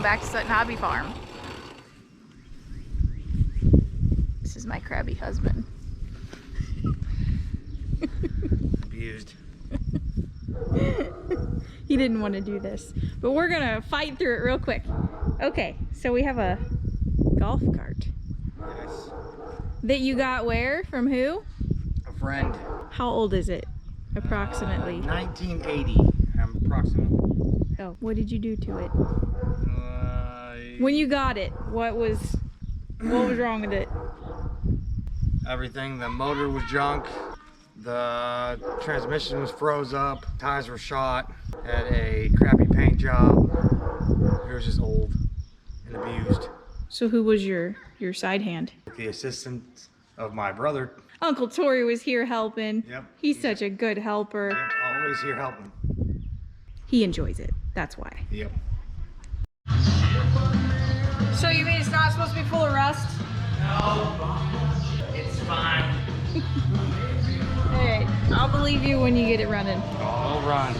Welcome back to Sutton Hobby Farm. This is my crabby husband. Abused. He didn't want to do this, but we're gonna fight through it real quick. Okay, so we have a golf cart. Yes. That you got where? From who? A friend. How old is it? Approximately. 1980. Approximately. Oh, what did you do to it? When you got it, what was wrong with it? Everything. The motor was junk. The transmission was froze up. Tires were shot. Had a crappy paint job. It was just old and abused. So who was your side hand? The assistant of my brother. Uncle Tory was here helping. Yep. He's such a good helper. Yep, always here helping. He enjoys it. That's why. Yep. So you mean it's not supposed to be full of rust? No. It's fine. Alright, I'll believe you when you get it running. I'll run.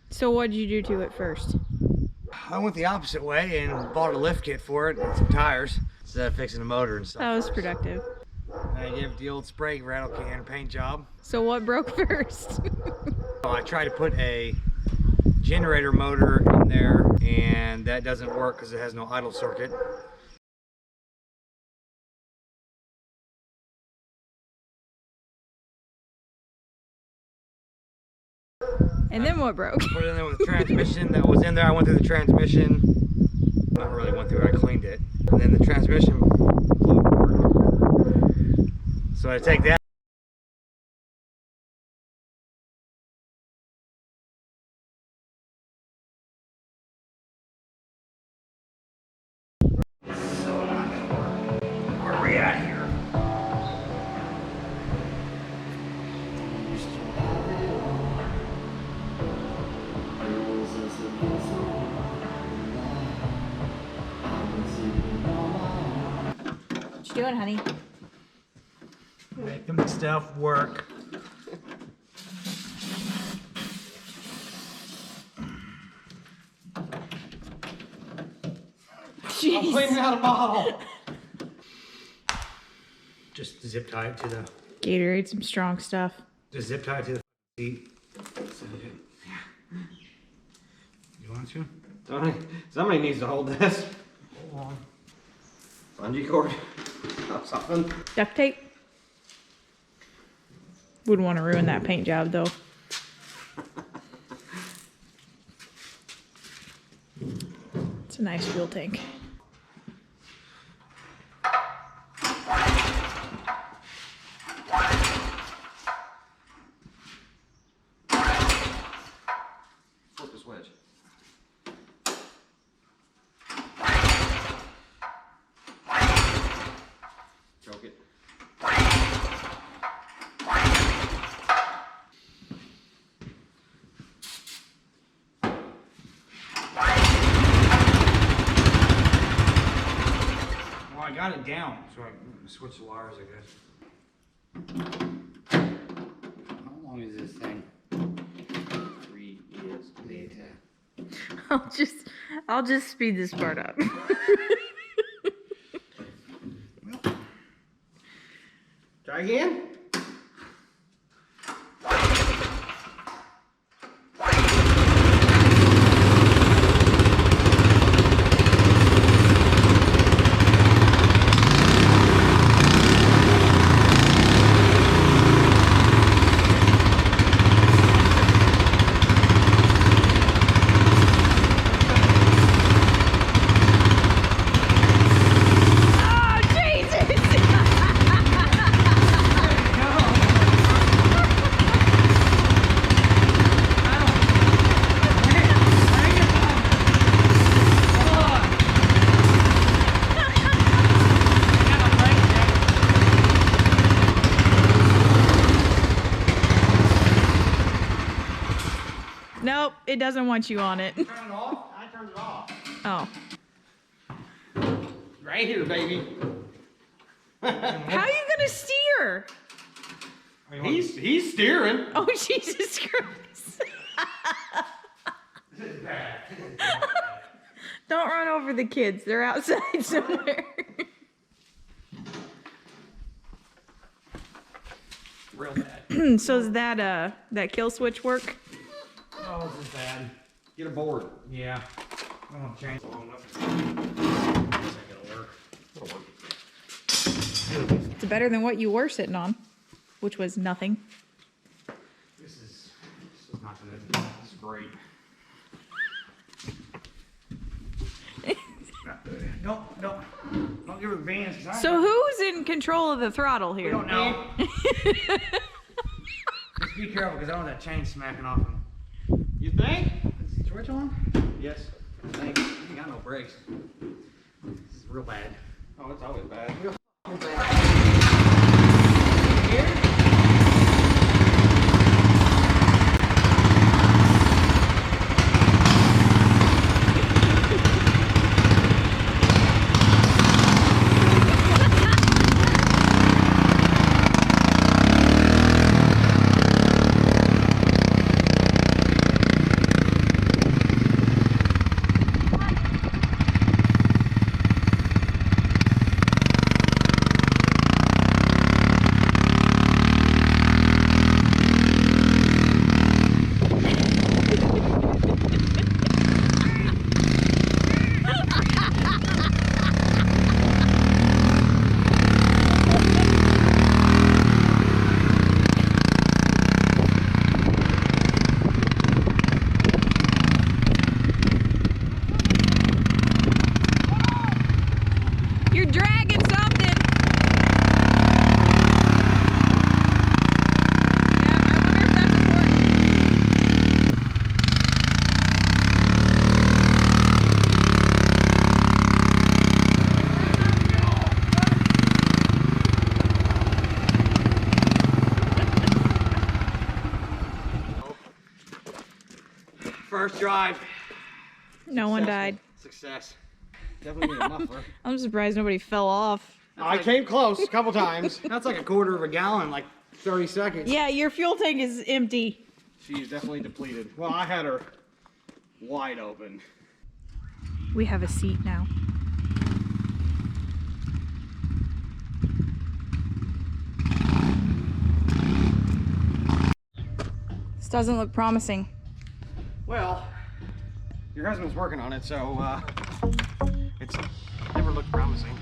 So what did you do to it first? I went the opposite way and bought a lift kit for it and some tires instead of fixing the motor and stuff. That was productive. I gave it the old spray rattle can paint job. So what broke first? I tried to put a generator motor in there and that doesn't work because it has no idle circuit. And then what broke? Put it in there with the transmission that was in there. I went through the transmission. Not really went through it, I cleaned it. And then the transmission blew apart. So I take that. So not gonna work. Where are we at here? What you doing, honey? Making stuff work. Jeez. I'm cleaning out a bottle. Just zip tie it to the. Gatorade, some strong stuff. Just zip tie it to the seat. You want to? Somebody needs to hold this. Hold on. Bungee cord. Something. Duct tape. Wouldn't want to ruin that paint job though. It's a nice fuel tank. Flip the switch. Choke it. Well, I got it down, so I can switch the wires, I guess. How long is this thing? 3 years later. I'll just speed this part up. Try again. Nope, it doesn't want you on it. Turn it off? I turned it off. Oh. Right here, baby. How are you gonna steer? He's steering. Oh, Jesus Christ. Don't run over the kids. They're outside somewhere. Real bad. So is that kill switch work? Oh, this is bad. Get a board. Yeah. I'm gonna change it long enough. It'll work. It'll work. It's better than what you were sitting on, which was nothing. This is not good. This is great. Don't give her the bands. So who's in control of the throttle here? We don't know. Just be careful because I don't want that chain smacking off him. You think? Is the switch on? Yes. I think. You got no brakes. This is real bad. Oh, it's always bad. Real bad. Here? You're dragging something. Yeah, I wonder if that's Okay. First drive. No one died. Success. Definitely need a muffler. I'm surprised nobody fell off. I came close a couple times. That's like a quarter of a gallon, like 30 seconds. Yeah, your fuel tank is empty. She's definitely depleted. Well, I had her wide open. We have a seat now. This doesn't look promising. Well, your husband's working on it, so it's never looked promising.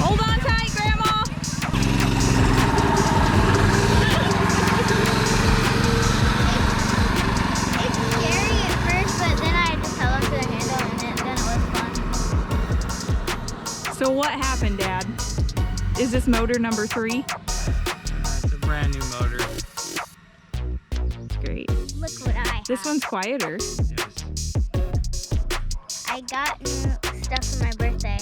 Hold on tight, Grandma. It's scary at first, but then I just held onto the handle and then it was fun. So what happened, Dad? Is this motor number 3? It's a brand new motor. Great. Look what I have. This one's quieter. Yes. I got new stuff for my birthday.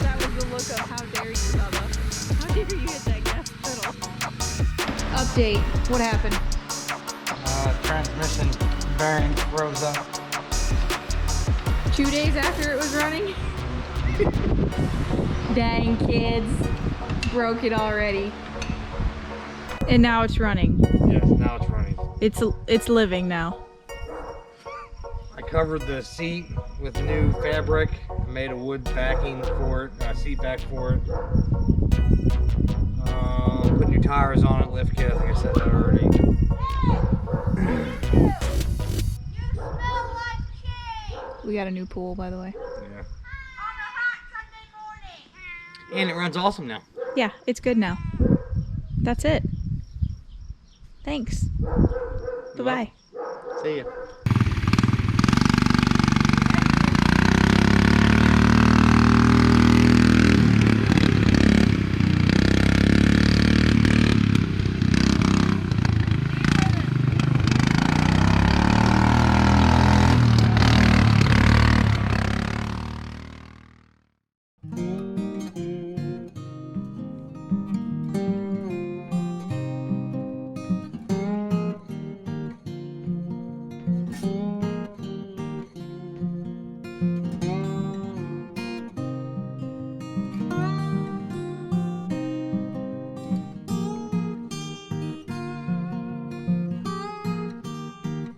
That was the look of how dare you, Bubba. How dare you hit that gas pedal? Update. What happened? Transmission bearing froze up. 2 days after it was running? Dang, kids. Broke it already. And now it's running. Yes, now it's running. It's living now. I covered the seat with new fabric, made a wood backing for it, seat back for it. Put new tires on it, lift kit, I think I said that already. We got a new pool, by the way. Yeah. And it runs awesome now. Yeah, it's good now. That's it. Thanks. Bye-bye. See ya.